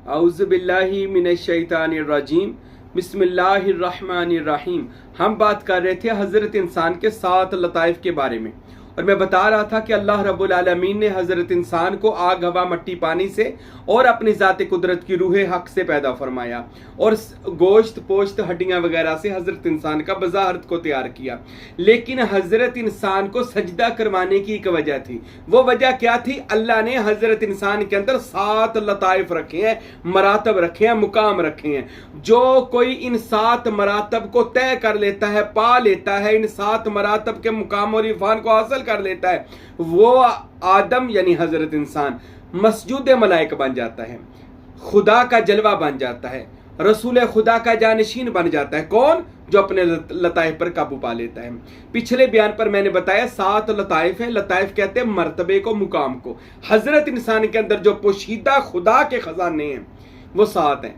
औज़ुबिल्लाहि मिनश्शैतानिर्रजीम बिस्मिल्लाहिर्रहमानिर्रहीम। हम बात कर रहे थे हज़रत इंसान के 7 लताइफ के बारे में और मैं बता रहा था कि अल्लाह रब्बुल आलमीन ने हज़रत इंसान को आग, हवा, मट्टी, पानी से और अपनी ज़ात कुदरत की रूह हक से पैदा फरमाया और गोश्त, पोश्त, हड्डियाँ वगैरह से हज़रत इंसान का बज़ाहरत को तैयार किया। लेकिन हज़रत इंसान को सजदा करवाने की एक वजह थी। वो वजह क्या थी? अल्लाह ने हज़रत इंसान के अंदर 7 लताइफ रखे हैं, मरातब रखे हैं, मुकाम रखे हैं। जो कोई इन 7 मरातब को तय कर लेता है, पा लेता है, इन 7 मरातब के मुकाम और इरफान को हासिल कर लेता है, वो आदम यानी हजरत इंसान मस्जूद मलाइक बन जाता है, खुदा का जलवा बन जाता है, रसूल खुदा का जानशीन बन जाता है। कौन? जो अपने लताइफ पर काबू पा लेता है। पिछले बयान पर मैंने बताया 7 लताइफ है। लताइफ कहते हैं मर्तबे को, मुकाम को। हजरत इंसान के अंदर जो पोशीदा खुदा के खजाने हैं वो 7 हैं।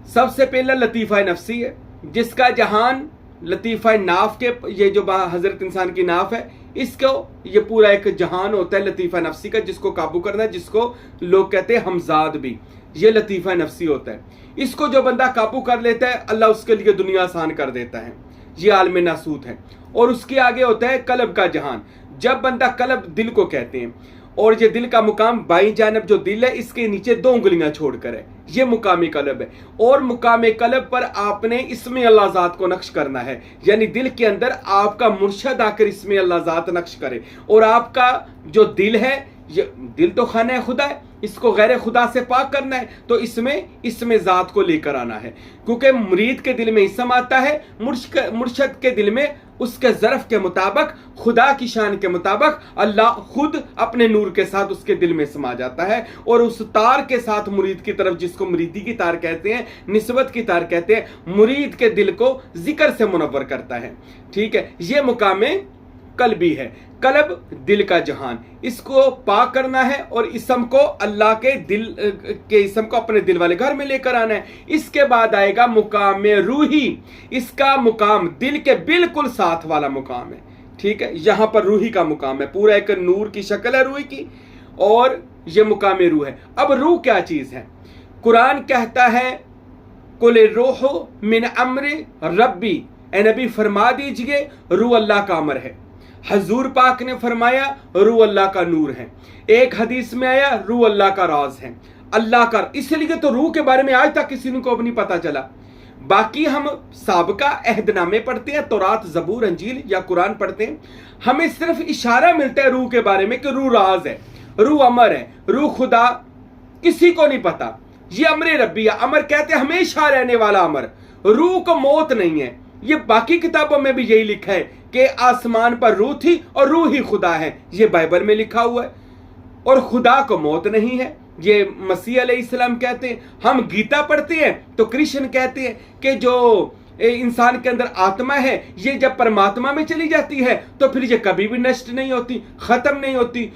सबसे पहला लतीफ़ा नफसी है, जिसका जहान लतीफ़ा नाफ के, ये जो हजरत इंसान की नाफ है, इसको ये पूरा एक जहान होता है लतीफ़ा नफसी का, जिसको काबू करना है, जिसको लोग कहते हैं हमजाद भी, ये लतीफ़ा नफसी होता है। इसको जो बंदा काबू कर लेता है, अल्लाह उसके लिए दुनिया आसान कर देता है। ये आलम नासूत है। और उसके आगे होता है कल्ब का जहान। जब बंदा कल्ब दिल को कहते हैं, और ये दिल का मुकाम बाईं जानब जो दिल है, इसके नीचे 2 उंगलियां छोड़कर है, ये मुकाम कल्ब है। और मुकाम कल्ब पर आपने इसमें अल्लाह ज़ात को नक्श करना है, यानी दिल के अंदर आपका मुर्शद आकर इसमें अल्लाह ज़ात नक्श करे। और आपका जो दिल है, ये दिल तो खाना खुदा है, इसको गैर खुदा से पाक करना है, तो इसमें ज़ात को लेकर आना है। क्योंकि मुरीद के दिल में इसम आता है, मुर्शद के दिल में उसके ज़रफ़ के मुताबिक, खुदा की शान के मुताबिक अल्लाह खुद अपने नूर के साथ उसके दिल में समा जाता है। और उस तार के साथ मुरीद की तरफ, जिसको मुरीदी की तार कहते हैं, निस्बत की तार कहते हैं, मुरीद के दिल को जिक्र से मुनव्वर करता है। ठीक है, ये मुकाम कल्बी है। कल्ब दिल का जहान, इसको पाक करना है और इसम को, अल्लाह के दिल के इसम को अपने दिल वाले घर में लेकर आना है। इसके बाद आएगा मुकाम रूही। इसका मुकाम दिल के बिल्कुल साथ वाला मुकाम है। ठीक है, यहां पर रूही का मुकाम है, पूरा एक नूर की शक्ल है रूही की, और यह मुकाम रूह है। अब रूह क्या चीज है? कुरान कहता है कुल रूह मिन अम्र रब्बी, ए नबी फरमा दीजिए रूह अल्लाह का अमर है। हजूर पाक ने फरमाया रूह अल्लाह का नूर है। एक हदीस में आया रूह अल्लाह का राज है, अल्लाह का। इसलिए तो रूह के बारे में आज तक किसी को नहीं पता चला। बाकी हम साबका अहदनामे पढ़ते हैं, तौरात, ज़बूर, अंजील या कुरान पढ़ते हैं, हमें सिर्फ इशारा मिलता है रूह के बारे में कि रूह राज है, रूह अमर है, रूह खुदा किसी को नहीं पता। ये अमर रब्बी है। अमर कहते हैं हमेशा रहने वाला अमर। रूह को मौत नहीं है। ये बाकी किताबों में भी यही लिखा है कि आसमान पर रूह थी और रूह ही खुदा है, ये बाइबल में लिखा हुआ है। और खुदा को मौत नहीं है, ये मसीह अलैहिस्सलाम कहते हैं। हम गीता पढ़ते हैं तो कृष्ण कहते हैं कि जो इंसान के अंदर आत्मा है, ये जब परमात्मा में चली जाती है तो फिर ये कभी भी नष्ट नहीं होती, खत्म नहीं होती,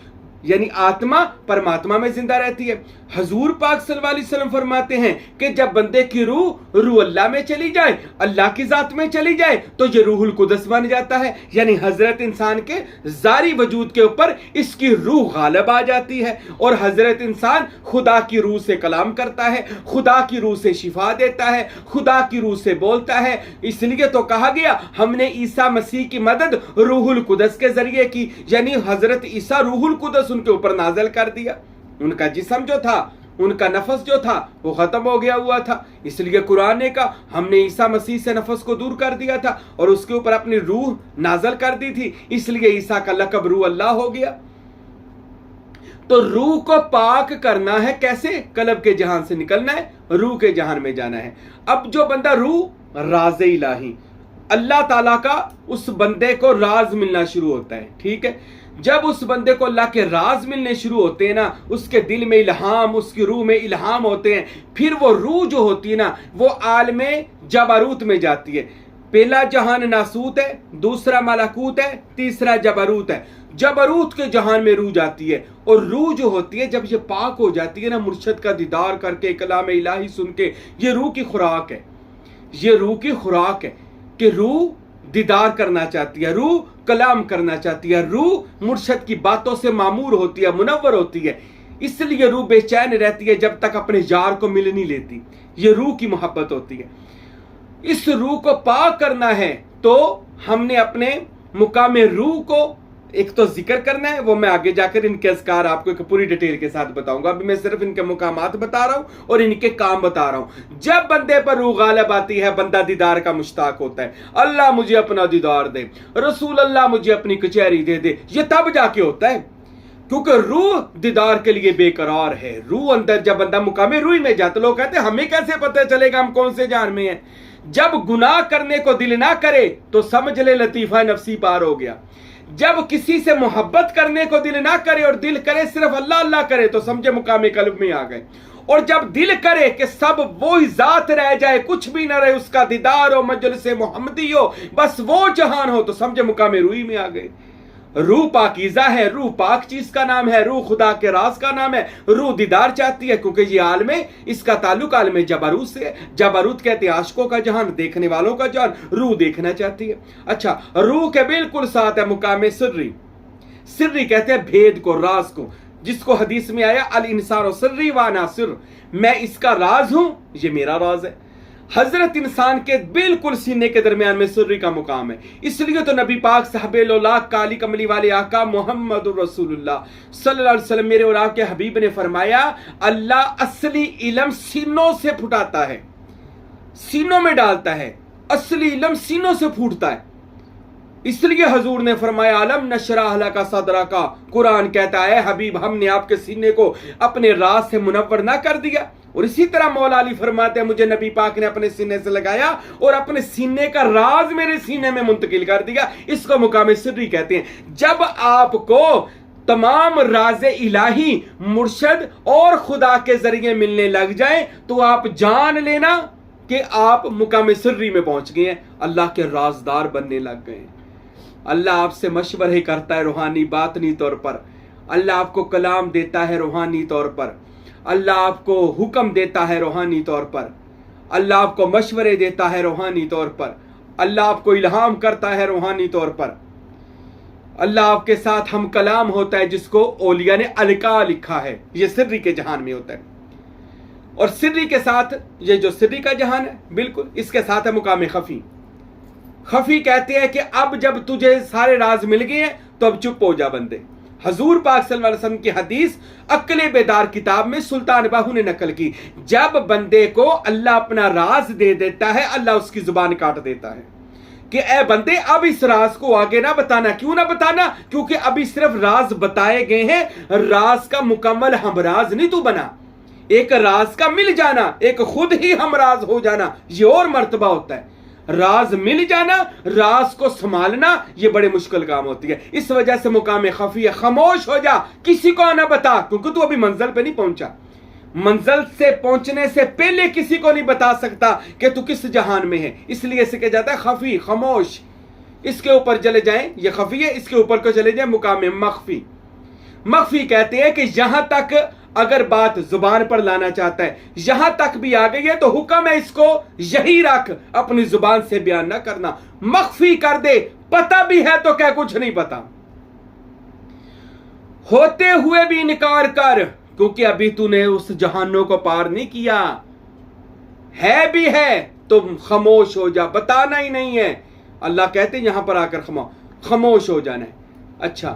यानी आत्मा परमात्मा में जिंदा रहती है। हजूर पाक सल्लल्लाहु अलैहि वसल्लम फरमाते हैं कि जब बंदे की रूह अल्लाह में चली जाए, अल्लाह की जात में चली जाए, तो ये रूहुल कुदस बन जाता है। यानी हजरत इंसान के जारी वजूद के ऊपर इसकी रूह गालिब आ जाती है और हजरत इंसान खुदा की रूह से कलाम करता है, खुदा की रूह से शिफा देता है, खुदा की रूह से बोलता है। इसलिए तो कहा गया हमने ईसा मसीह की मदद रूहुल कुदस के जरिए की, यानी हजरत ईसा रूहुल कुदस उनके ऊपर नाज़िल कर दिया। उनका जिस्म जो था, उनका नफस जो था, वो खत्म हो गया हुआ था। इसलिए कुरान ने कहा हमने ईसा मसीह से नफस को दूर कर दिया था और उसके ऊपर अपनी रूह नाज़िल कर दी थी, इसलिए ईसा का लक़ब रूह अल्लाह हो गया। तो रूह को पाक करना है कैसे? कल्ब के जहान से निकलना है, रूह के जहान में जाना है। अब जो बंदा रूह राज़ इलाही, अल्लाह ताला का उस बंदे को राज मिलना शुरू होता है। ठीक है, जब उस बंदे को अल्लाह के राज मिलने शुरू होते हैं ना, उसके दिल में इल्हाम, उसकी रूह में इल्हाम होते हैं, फिर वो रूह जो होती है ना, वो आलमे जबरूत में जाती है। पहला जहान नासूत है, दूसरा मलाकूत है, तीसरा जबरूत है। जबरूत के जहान में रूह जाती है और रूह जो होती है जब ये पाक हो जाती है ना, मुर्शद का दीदार करके, कलाम इलाही सुन के, ये रूह की खुराक है। ये रूह की खुराक है कि रूह दीदार करना चाहती है, रूह कलाम करना चाहती है, रूह मुर्शद की बातों से मामूर होती है, मुनव्वर होती है। इसलिए रूह बेचैन रहती है जब तक अपने यार को मिल नहीं लेती। ये रूह की मोहब्बत होती है। इस रूह को पाक करना है तो हमने अपने मुकाम रूह को एक तो जिक्र करना है, वो मैं आगे जाकर इनके अज़कार आपको एक पूरी डिटेल के साथ बताऊंगा। अभी मैं सिर्फ इनके मुकामात बता रहा हूं और इनके काम बता रहा हूं। जब बंदे पर रूह गालिब आती है, बंदा दीदार का मुश्ताक होता है। अल्लाह मुझे अपना दीदार दे, रसूल अल्लाह मुझे अपनी कचहरी दे दे, ये तब जाके होता है क्योंकि रूह दीदार के लिए बेकरार है। रूह अंदर जब बंदा मुकामे रूह में जाता, लोग कहते हैं हमें कैसे पता चलेगा हम कौन से जान में हैं। जब गुनाह करने को दिल ना करे तो समझ ले लतीफा नफ्सी पार हो गया। जब किसी से मोहब्बत करने को दिल ना करे और दिल करे सिर्फ अल्लाह अल्लाह करे तो समझे मुकामे कल्ब में आ गए। और जब दिल करे कि सब वो ही जात रह जाए, कुछ भी ना रहे, उसका दीदार हो, मजलिस मोहम्मदी हो, बस वो जहान हो, तो समझे मुकामे रूही में आ गए। रूह पाकीज़ा है, रूह पाक चीज का नाम है, रूह खुदा के राज का नाम है। रूह दीदार चाहती है क्योंकि ये आलम है, इसका ताल्लुक आलम जबारूत से। जबारूत कहते हैं आशिकों का जहान, देखने वालों का जहान। रूह देखना चाहती है। अच्छा, रूह के बिल्कुल साथ है मुकाम सिर्री। सिर्री कहते हैं भेद को, राज को, जिसको हदीस में आया अल इंसान सिर्री व अना सिर, मैं इसका राज हूं, ये मेरा राज है। हजरत इंसान के बिल्कुल सीने के दरमियान में सिर्री का मुकाम है। इसलिए तो नबी पाक साहबे लोलाक काली कमली वाले आका मोहम्मद रसूलुल्लाह सल्लल्लाहु अलैहि वसल्लम मेरे और आपके हबीब ने फरमाया, अल्लाह असली इल्म सीनों से फुटाता है, सीनों में डालता है। असली इल्म सीनों से फूटता है। इसलिए हजूर ने फरमाया अलम नशरह लका सदरा का। कुरान कहता है हबीब हमने आपके सीने को अपने राज से मुनव्वर ना कर दिया। और इसी तरह मौला अली फरमाते हैं मुझे नबी पाक ने अपने सीने से लगाया और अपने सीने का राज मेरे सीने में मुंतकिल कर दिया। इसको मुकाम सिर्री कहते हैं। जब आपको तमाम राज़े इलाही मुर्शद और खुदा के जरिए मिलने लग जाए तो आप जान लेना कि आप मुकाम सिर्री में पहुंच गए हैं, अल्लाह के राजदार बनने लग गए हैं। अल्लाह आपसे मशवरे करता है रूहानी बातनी तौर पर। अल्लाह आपको कलाम देता है रूहानी तौर पर। अल्लाह आपको हुक्म देता है रूहानी तौर पर। अल्लाह आपको मशवरे देता है रूहानी तौर पर। अल्लाह आपको इल्हाम करता है रूहानी तौर पर। अल्लाह आपके साथ हम कलाम होता है जिसको औलिया ने अलका लिखा है। ये सिर्री के जहान में होता है। और सिर्री के साथ ये जो सिर्री का जहान है बिल्कुल इसके साथ है मुकाम खफी। खफी कहते हैं कि अब जब तुझे सारे राज मिल गए हैं तो अब चुप हो जा बंदे। हजूर पाक सल्लल्लाहु अलैहि वसल्लम की हदीस अक्ले बेदार किताब में सुल्तान बाहू ने नकल की। जब बंदे को अल्लाह अपना राज दे देता है अल्लाह उसकी जुबान काट देता है कि ए बंदे अब इस राज को आगे ना बताना। क्यों ना बताना? क्योंकि अभी सिर्फ राज बताए गए हैं, राज का मुकम्मल हमराज नहीं तू बना। एक राज का मिल जाना, एक खुद ही हमराज हो जाना, ये और मर्तबा होता है। राज मिल जाना, राज को संभालना, ये बड़े मुश्किल काम होती है। इस वजह से मुकाम खफी है। खामोश हो जा, किसी को ना बता, क्योंकि तू अभी मंजिल पे नहीं पहुंचा। मंजिल से पहुंचने से पहले किसी को नहीं बता सकता कि तू किस जहान में है। इसलिए इसे कहा जाता है खफी, खामोश। इसके ऊपर चले जाएं, ये खफी है, इसके ऊपर को चले जाएं मुकाम मख्फी। मख्फी कहते हैं कि यहां तक अगर बात जुबान पर लाना चाहता है, यहां तक भी आ गई है तो हुक्म है इसको यही रख, अपनी जुबान से बयान ना करना। मख्फी कर दे, पता भी है तो क्या कुछ नहीं पता, होते हुए भी इनकार कर, क्योंकि अभी तूने उस जहानों को पार नहीं किया। है भी है तो खामोश हो जा, बताना ही नहीं है। अल्लाह कहते हैं यहां पर आकर खामोश हो जाना है। अच्छा,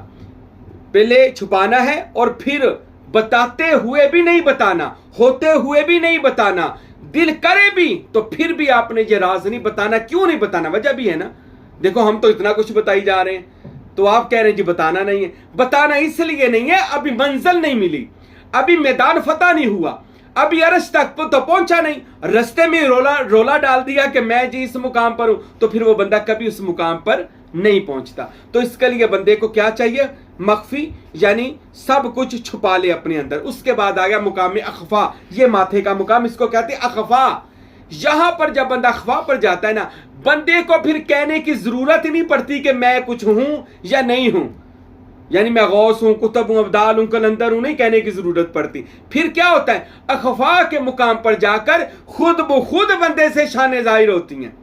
पहले छुपाना है और फिर बताते हुए भी नहीं बताना, होते हुए भी नहीं बताना, दिल करे भी तो फिर भी आपने ये राज नहीं बताना। क्यों नहीं बताना? वजह भी है ना। देखो हम तो इतना कुछ बताई जा रहे हैं तो आप कह रहे हैं जी बताना नहीं है। बताना इसलिए नहीं है अभी मंजिल नहीं मिली, अभी मैदान फतह नहीं हुआ, अभी अरश तक तो पहुंचा नहीं। रस्ते में रोला डाल दिया कि मैं जी इस मुकाम पर हूं, तो फिर वो बंदा कभी उस मुकाम पर नहीं पहुंचता। तो इसके लिए बंदे को क्या चाहिए? मख्फी, यानी सब कुछ छुपा ले अपने अंदर। उसके बाद आ गया मुकाम अखफा, ये माथे का मुकाम, इसको कहते हैं अखफा। यहां पर जब बंदा अखफा पर जाता है ना, बंदे को फिर कहने की जरूरत ही नहीं पड़ती कि मैं कुछ हूं या नहीं हूं, यानी मैं गौस हूं, कुतुब हूं, अब्दाल हूं, कलंदर हूं, नहीं कहने की जरूरत पड़ती। फिर क्या होता है? अखफा के मुकाम पर जाकर खुद ब खुद बंदे से शान जाहिर होती हैं,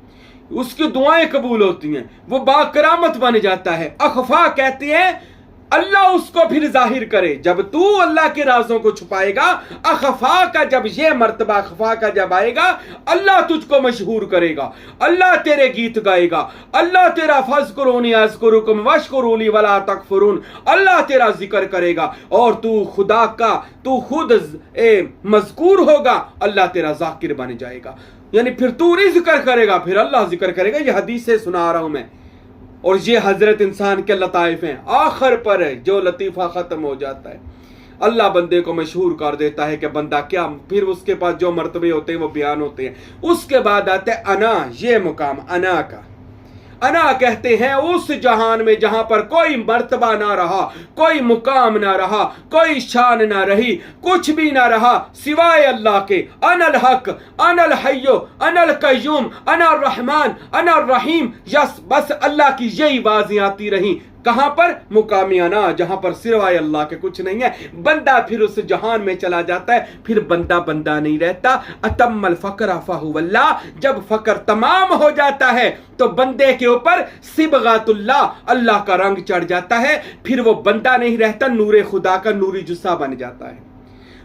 उसकी दुआएं कबूल होती हैं, वो बाकरामत बन जाता है। अखफा कहते हैं अल्लाह उसको फिर जाहिर करे। जब तू अल्लाह के राजों को छुपाएगा, अखफा का जब ये मर्तबा अखफा का जब आएगा, अल्लाह तुझको मशहूर करेगा, अल्लाह तेरे गीत गाएगा, अल्लाह तेरा फज़कुरूनी अज़कुरुकुम वशकुरूली वला तकफुरून, अल्लाह तेरा जिक्र करेगा और तू खुदा का तू खुद मज़कूर होगा, अल्लाह तेरा जाकिर बन जाएगा। यानी फिर तू नहीं जिक्र करेगा, फिर अल्लाह जिक्र करेगा। ये हदीस से सुना रहा हूं मैं, और ये हजरत इंसान के लताइफ हैं। आखिर पर जो लतीफ़ा ख़त्म हो जाता है, अल्लाह बंदे को मशहूर कर देता है कि बंदा क्या, फिर उसके पास जो मर्तबे होते हैं वो बयान होते हैं। उसके बाद आता है अना, ये मुकाम अना का। अना कहते हैं उस जहान में जहां पर कोई मर्तबा ना रहा, कोई मुकाम ना रहा, कोई शान ना रही, कुछ भी ना रहा सिवाय अल्लाह के। अनल हक, अनल हय्यो, अनल कय्यूम, अनल रहमान, अनल रहीम। यस, बस अल्लाह की यही आवाज़ें आती रही। कहां पर? मुकामी अना, जहां पर सिवाय अल्लाह के कुछ नहीं है। बंदा फिर उस जहान में चला जाता है, फिर बंदा बंदा नहीं रहता। अतम्मल फकर फहुवल्लाह, जब फकर तमाम हो जाता है तो बंदे के ऊपर सिबगातुल्लाह, अल्लाह का रंग चढ़ जाता है। फिर वो बंदा नहीं रहता, नूरे खुदा का नूरी जुस्सा बन जाता है,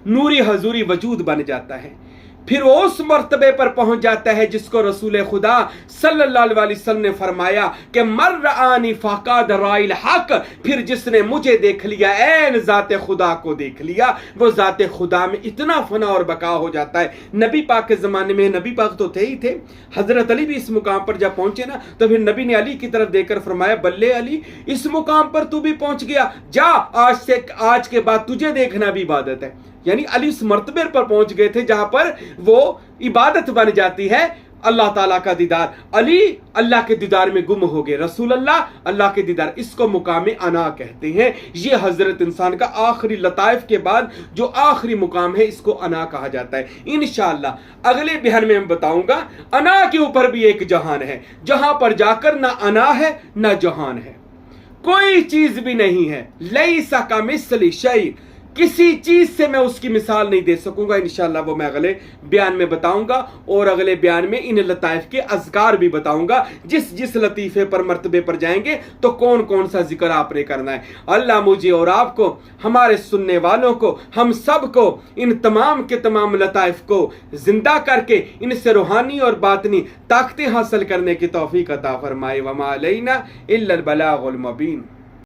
नूरी हजूरी वजूद बन जाता है। फिर वो उस मर्तबे पर पहुंच जाता है जिसको रसूल खुदा सल्लल्लाहु अलैहि वसल्लम ने फरमाया कि मर्रानी फ़क़द राइल हक, फिर जिसने मुझे देख लिया, ऐन ज़ाते खुदा को देख लिया, वो ज़ाते खुदा में इतना फना और बका हो जाता है। नबी पाक के ज़माने में, नबी पाक तो थे ही थे, हज़रत अली भी इस मुकाम पर जब पहुंचे ना, तो फिर नबी ने अली की तरफ देखकर फरमाया, बल्ले अली, इस मुकाम पर तू भी पहुंच गया, जा आज के बाद तुझे देखना भी इबादत है। यानी अली इस मर्तबे पर पहुंच गए थे जहां पर वो इबादत बन जाती है, अल्लाह ताला का दीदार। अली अल्लाह के दीदार में गुम हो गए, रसूल अल्लाह अल्लाह के दीदार। इसको मुकाम अना कहते हैं। ये हजरत इंसान का आखिरी लताइफ के बाद जो आखिरी मुकाम है, इसको अना कहा जाता है। इंशाअल्लाह अगले बयान में मैं बताऊंगा अना के ऊपर भी एक जहान है, जहां पर जाकर ना अना है ना जहान है, कोई चीज भी नहीं है। लैसा कमिस्ली शै, किसी चीज से मैं उसकी मिसाल नहीं दे सकूंगा। इंशाअल्लाह वो मैं अगले बयान में बताऊंगा, और अगले बयान में इन लताइफ के अज़कार भी बताऊंगा। जिस जिस लतीफे पर मर्तबे पर जाएंगे तो कौन कौन सा जिक्र आपने करना है। अल्लाह मुझे और आपको, हमारे सुनने वालों को, हम सब को इन तमाम के तमाम लताइफ को जिंदा करके इनसे रूहानी और बातनी ताकतें हासिल करने की तौफीक अता फरमाए। वमा अलैना इल्लल बलागुल मुबीन।